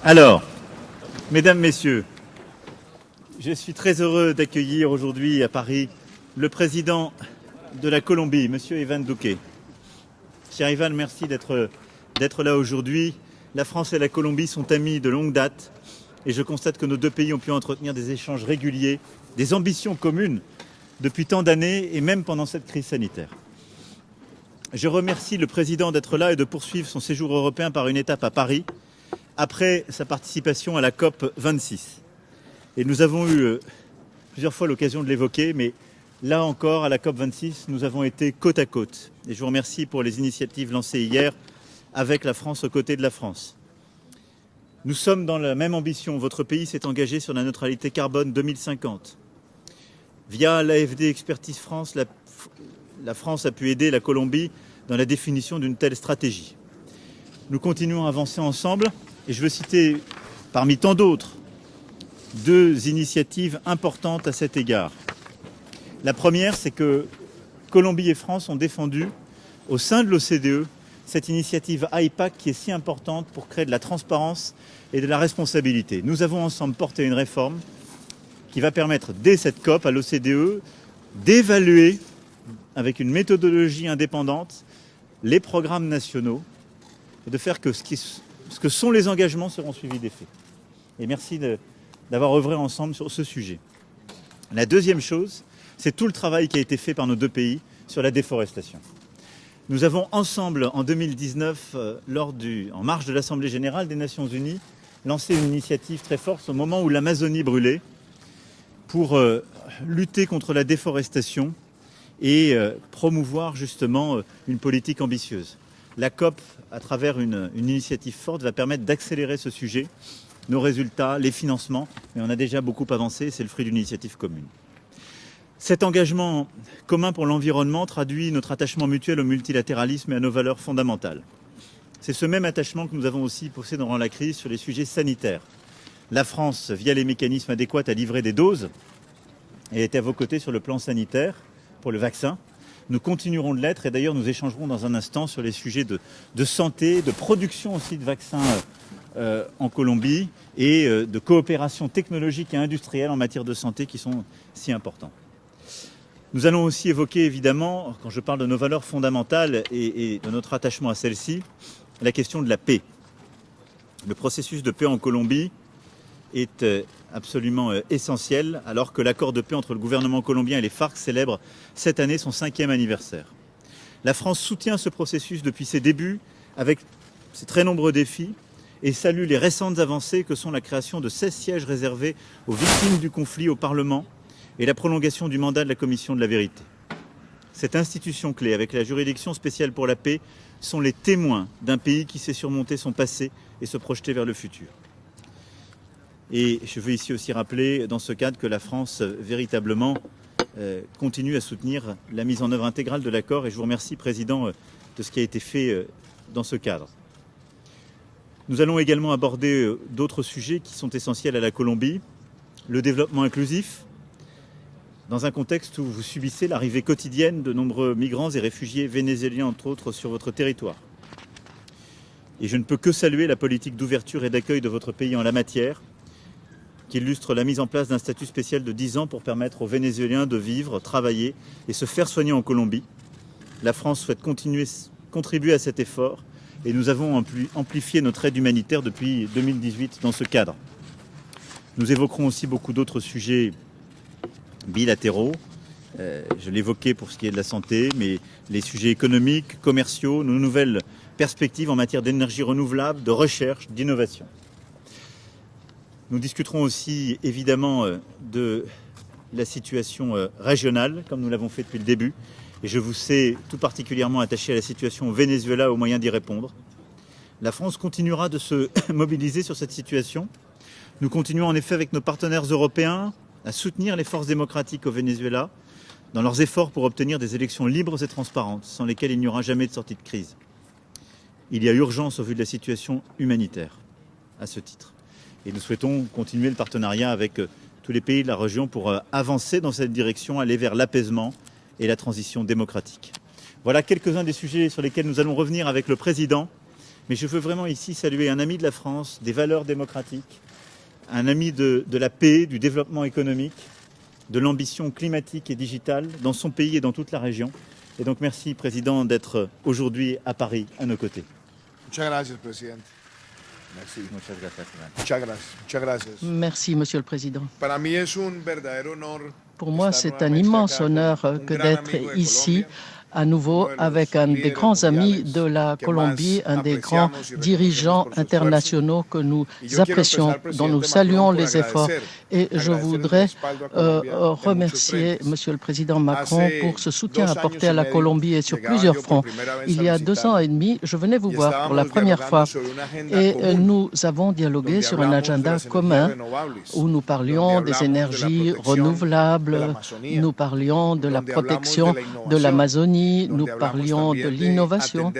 Alors, mesdames, messieurs, je suis très heureux d'accueillir aujourd'hui à Paris le président de la Colombie, monsieur Iván Duque. Cher Iván, merci d'être là aujourd'hui. La France et la Colombie sont amis de longue date et je constate que nos deux pays ont pu entretenir des échanges réguliers, des ambitions communes depuis tant d'années et même pendant cette crise sanitaire. Je remercie le président d'être là et de poursuivre son séjour européen par une étape à Paris, après sa participation à la COP 26. Et nous avons eu plusieurs fois l'occasion de l'évoquer, mais là encore, à la COP 26, nous avons été côte à côte. Et je vous remercie pour les initiatives lancées hier avec la France aux côtés de la France. Nous sommes dans la même ambition. Votre pays s'est engagé sur la neutralité carbone 2050. Via l'AFD Expertise France, la France a pu aider la Colombie dans la définition d'une telle stratégie. Nous continuons à avancer ensemble et je veux citer parmi tant d'autres deux initiatives importantes à cet égard. La première, c'est que Colombie et France ont défendu au sein de l'OCDE cette initiative AIPAC qui est si importante pour créer de la transparence et de la responsabilité. Nous avons ensemble porté une réforme qui va permettre dès cette COP à l'OCDE d'évaluer avec une méthodologie indépendante les programmes nationaux et de faire que ce que sont les engagements seront suivis des faits. Et merci d'avoir œuvré ensemble sur ce sujet. La deuxième chose, c'est tout le travail qui a été fait par nos deux pays sur la déforestation. Nous avons ensemble, en 2019, en marge de l'Assemblée générale des Nations Unies, lancé une initiative très forte au moment où l'Amazonie brûlait pour lutter contre la déforestation et promouvoir justement une politique ambitieuse. La COP, à travers une initiative forte, va permettre d'accélérer ce sujet, nos résultats, les financements, mais on a déjà beaucoup avancé, c'est le fruit d'une initiative commune. Cet engagement commun pour l'environnement traduit notre attachement mutuel au multilatéralisme et à nos valeurs fondamentales. C'est ce même attachement que nous avons aussi poussé durant la crise sur les sujets sanitaires. La France, via les mécanismes adéquats, a livré des doses et est à vos côtés sur le plan sanitaire pour le vaccin. Nous continuerons de l'être et d'ailleurs nous échangerons dans un instant sur les sujets de santé, de production aussi de vaccins en Colombie et de coopération technologique et industrielle en matière de santé qui sont si importants. Nous allons aussi évoquer évidemment, quand je parle de nos valeurs fondamentales et de notre attachement à celles-ci, la question de la paix. Le processus de paix en Colombie est absolument essentiel alors que l'accord de paix entre le gouvernement colombien et les FARC célèbre cette année son 5e anniversaire. La France soutient ce processus depuis ses débuts avec ses très nombreux défis et salue les récentes avancées que sont la création de 16 sièges réservés aux victimes du conflit au Parlement et la prolongation du mandat de la Commission de la vérité. Cette institution clé avec la juridiction spéciale pour la paix sont les témoins d'un pays qui sait surmonter son passé et se projeter vers le futur. Et je veux ici aussi rappeler dans ce cadre que la France véritablement continue à soutenir la mise en œuvre intégrale de l'accord et je vous remercie, Président, de ce qui a été fait dans ce cadre. Nous allons également aborder d'autres sujets qui sont essentiels à la Colombie, le développement inclusif, dans un contexte où vous subissez l'arrivée quotidienne de nombreux migrants et réfugiés vénézuéliens, entre autres, sur votre territoire. Et je ne peux que saluer la politique d'ouverture et d'accueil de votre pays en la matière, qui illustre la mise en place d'un statut spécial de 10 ans pour permettre aux Vénézuéliens de vivre, travailler et se faire soigner en Colombie. La France souhaite contribuer à cet effort et nous avons amplifié notre aide humanitaire depuis 2018 dans ce cadre. Nous évoquerons aussi beaucoup d'autres sujets bilatéraux. Je l'évoquais pour ce qui est de la santé, mais les sujets économiques, commerciaux, nos nouvelles perspectives en matière d'énergie renouvelable, de recherche, d'innovation. Nous discuterons aussi évidemment de la situation régionale, comme nous l'avons fait depuis le début. Et je vous sais tout particulièrement attaché à la situation au Venezuela, aux moyens d'y répondre. La France continuera de se mobiliser sur cette situation. Nous continuons en effet avec nos partenaires européens à soutenir les forces démocratiques au Venezuela dans leurs efforts pour obtenir des élections libres et transparentes, sans lesquelles il n'y aura jamais de sortie de crise. Il y a urgence au vu de la situation humanitaire à ce titre. Et nous souhaitons continuer le partenariat avec tous les pays de la région pour avancer dans cette direction, aller vers l'apaisement et la transition démocratique. Voilà quelques-uns des sujets sur lesquels nous allons revenir avec le Président Mais je veux vraiment ici saluer un ami de la France, des valeurs démocratiques, un ami de la paix, du développement économique, de l'ambition climatique et digitale dans son pays et dans toute la région. Et donc merci, Président, d'être aujourd'hui à Paris, à nos côtés. Muchas gracias, presidente. Merci, muchas gracias, Iván. Muchas gracias. Muchas gracias. Merci, Monsieur le Président. Para mí es un verdadero honor. Pour moi, c'est un immense honneur que d'être ici à nouveau avec un des grands amis de la Colombie, un des grands dirigeants internationaux que nous apprécions, dont nous saluons les efforts. Et je voudrais remercier Monsieur le Président Macron pour ce soutien apporté à la Colombie et sur plusieurs fronts. Il y a 2 ans et demi, je venais vous voir pour la première fois et nous avons dialogué sur un agenda commun où nous parlions des énergies renouvelables, nous parlions de la protection de l'Amazonie, nous parlions de l'innovation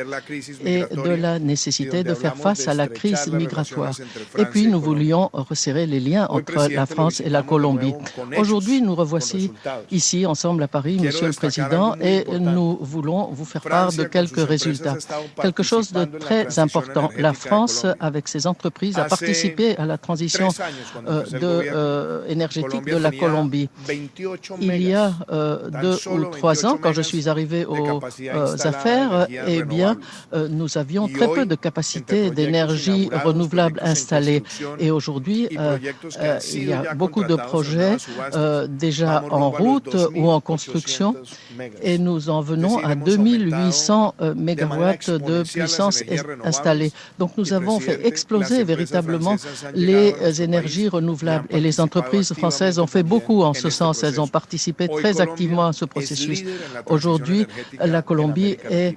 et de la nécessité de faire face à la crise migratoire. Et puis, nous voulions resserrer les liens entre la France et la Colombie. Aujourd'hui, nous revoici ici, ensemble à Paris, Monsieur le Président, et nous voulons vous faire part de quelques résultats. Quelque chose de très important. La France, avec ses entreprises, a participé à la transition énergétique de la Colombie. Il y a 2 ou 3 ans, quand je suis arrivé aux affaires, eh bien, nous avions très peu de capacités d'énergie renouvelable installées. Et aujourd'hui, il y a beaucoup de projets déjà en route ou en construction et nous en venons à 2800 mégawatts de puissance installée. Donc, nous avons fait exploser véritablement les énergies renouvelables et les entreprises françaises ont fait beaucoup en ce sens. Elles ont participé très activement à ce processus. Aujourd'hui, la Colombie est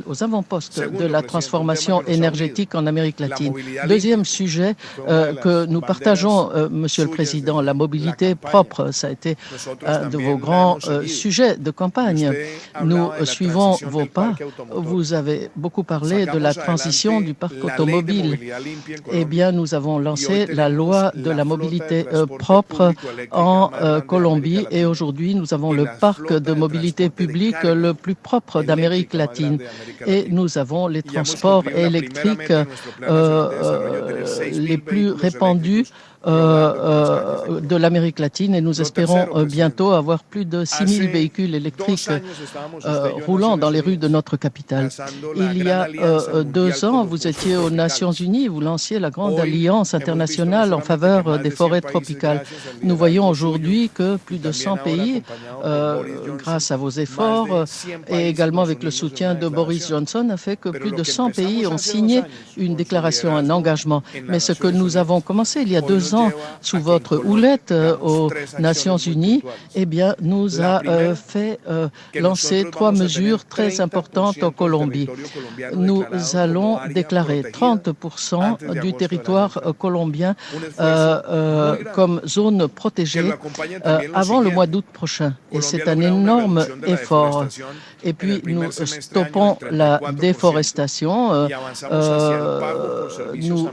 aux avant-postes de la transformation énergétique en Amérique latine. Deuxième sujet que nous partageons, Monsieur le Président, la mobilité propre. Ça a été un de vos grands sujets de campagne. Nous suivons vos pas. Vous avez beaucoup parlé de la transition du parc automobile. Eh bien, nous avons lancé la loi de la mobilité propre en Colombie et aujourd'hui, nous avons le parc de mobilité publique le plus propre d'Amérique latine et nous avons les transports électriques les plus répandus de l'Amérique latine et nous espérons bientôt avoir plus de 6 000 véhicules électriques roulant dans les rues de notre capitale. Il y a 2 ans, vous étiez aux Nations Unies, vous lanciez la grande alliance internationale en faveur des forêts tropicales. Nous voyons aujourd'hui que plus de 100 pays, grâce à vos efforts et également avec le soutien de Boris Johnson, a fait que plus de 100 pays ont signé une déclaration, un engagement. Mais ce que nous avons commencé il y a 2 ans sous votre houlette aux Nations Unies, eh bien, nous a fait lancer 3 mesures très importantes en Colombie. Nous allons déclarer 30% du territoire colombien comme zone protégée avant le mois d'août prochain. Et c'est un énorme effort. Et puis, nous stoppons la déforestation. Nous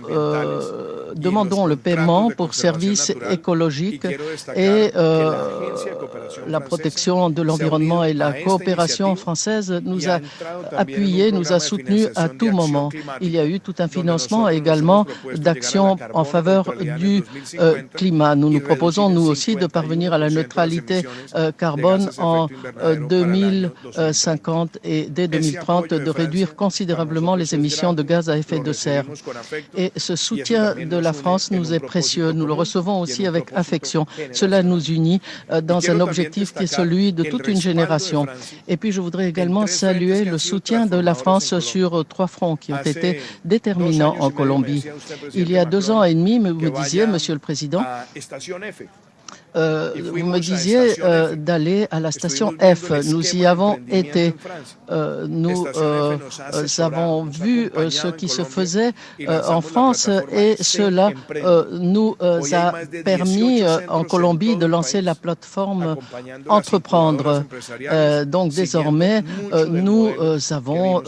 demandons le paiement pour services écologiques et la protection de l'environnement et la coopération française nous a appuyés, nous a soutenus à tout moment. Il y a eu tout un financement également d'actions en faveur du climat. Nous nous proposons, nous aussi, de parvenir à la neutralité carbone en 2050 et dès 2030 de réduire considérablement les émissions de gaz à effet de serre. Et ce soutien de la France nous est précieux. Nous le recevons aussi avec affection. Cela nous unit dans un objectif qui est celui de toute une génération. Et puis, je voudrais également saluer le soutien de la France sur 3 fronts qui ont été déterminants en Colombie. Il y a 2 ans et demi, vous me disiez, Monsieur le Président, vous me disiez d'aller à la station F. Nous y avons été. Nous avons vu ce qui se faisait en France et cela nous a permis en Colombie de lancer la plateforme Entreprendre. Donc désormais, nous avons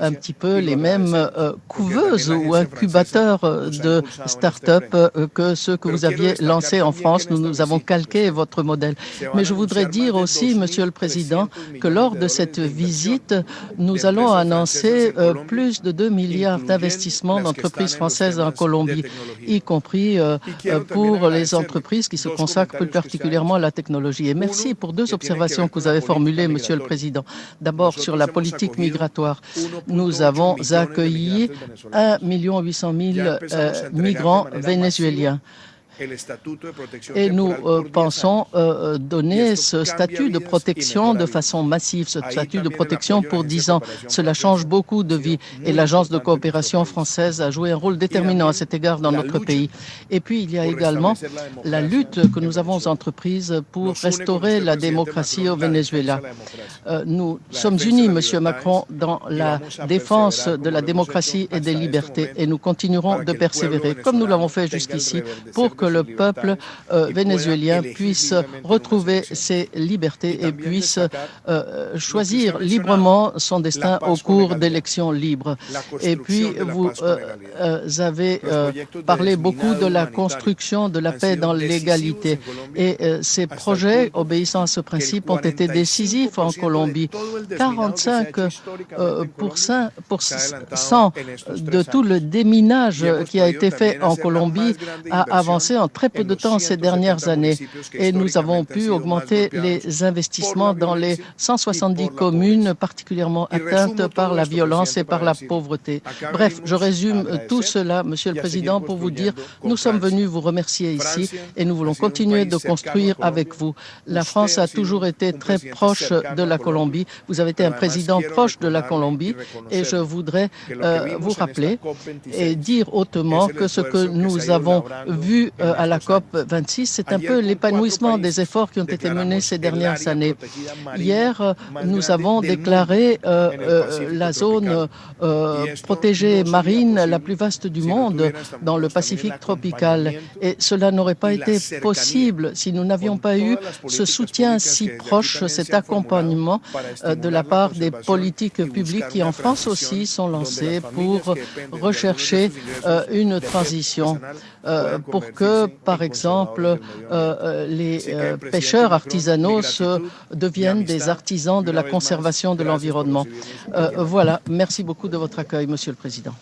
un petit peu les mêmes couveuses ou incubateurs de start-up que ceux que vous aviez lancés en France. Nous avons calqué votre modèle. Mais je voudrais dire aussi, Monsieur le Président, que lors de cette visite, nous allons annoncer plus de 2 milliards d'investissements d'entreprises françaises en Colombie, y compris pour les entreprises qui se consacrent plus particulièrement à la technologie. Et merci pour deux observations que vous avez formulées, Monsieur le Président. D'abord, sur la politique migratoire. Nous avons accueilli 1,8 million migrants vénézuéliens. Et nous pensons donner ce statut de protection de façon massive, ce statut de protection pour 10 ans. Cela change beaucoup de vies et l'Agence de coopération française a joué un rôle déterminant à cet égard dans notre pays. Et puis, il y a également la lutte que nous avons entreprise pour restaurer la démocratie au Venezuela. Nous sommes unis, Monsieur Macron, dans la défense de la démocratie et des libertés et nous continuerons de persévérer, comme nous l'avons fait jusqu'ici, pour que le peuple vénézuélien puisse retrouver ses libertés et puisse choisir librement son destin au cours d'élections libres. Et puis, vous avez parlé beaucoup de la construction de la paix dans l'égalité. Et ces projets, obéissant à ce principe, ont été décisifs en Colombie. 45% de tout le déminage qui a été fait en Colombie a avancé en très peu de temps ces dernières années. Et nous avons pu augmenter les investissements dans les 170 communes particulièrement atteintes par la violence et par la pauvreté. Bref, je résume tout cela, Monsieur le Président, pour vous dire, nous sommes venus vous remercier ici et nous voulons continuer de construire avec vous. La France a toujours été très proche de la Colombie. Vous avez été un président proche de la Colombie et je voudrais vous rappeler et dire hautement que ce que nous avons vu à la COP 26, c'est un peu l'épanouissement des efforts qui ont été menés ces dernières années. Hier, nous avons déclaré la zone protégée marine la plus vaste du monde dans le Pacifique tropical. Et cela n'aurait pas été possible si nous n'avions pas eu ce soutien si proche, cet accompagnement de la part des politiques publiques qui, en France aussi, sont lancées pour rechercher une transition pour que, par exemple, les pêcheurs artisanaux deviennent des artisans de la conservation de l'environnement. Voilà, merci beaucoup de votre accueil, Monsieur le Président.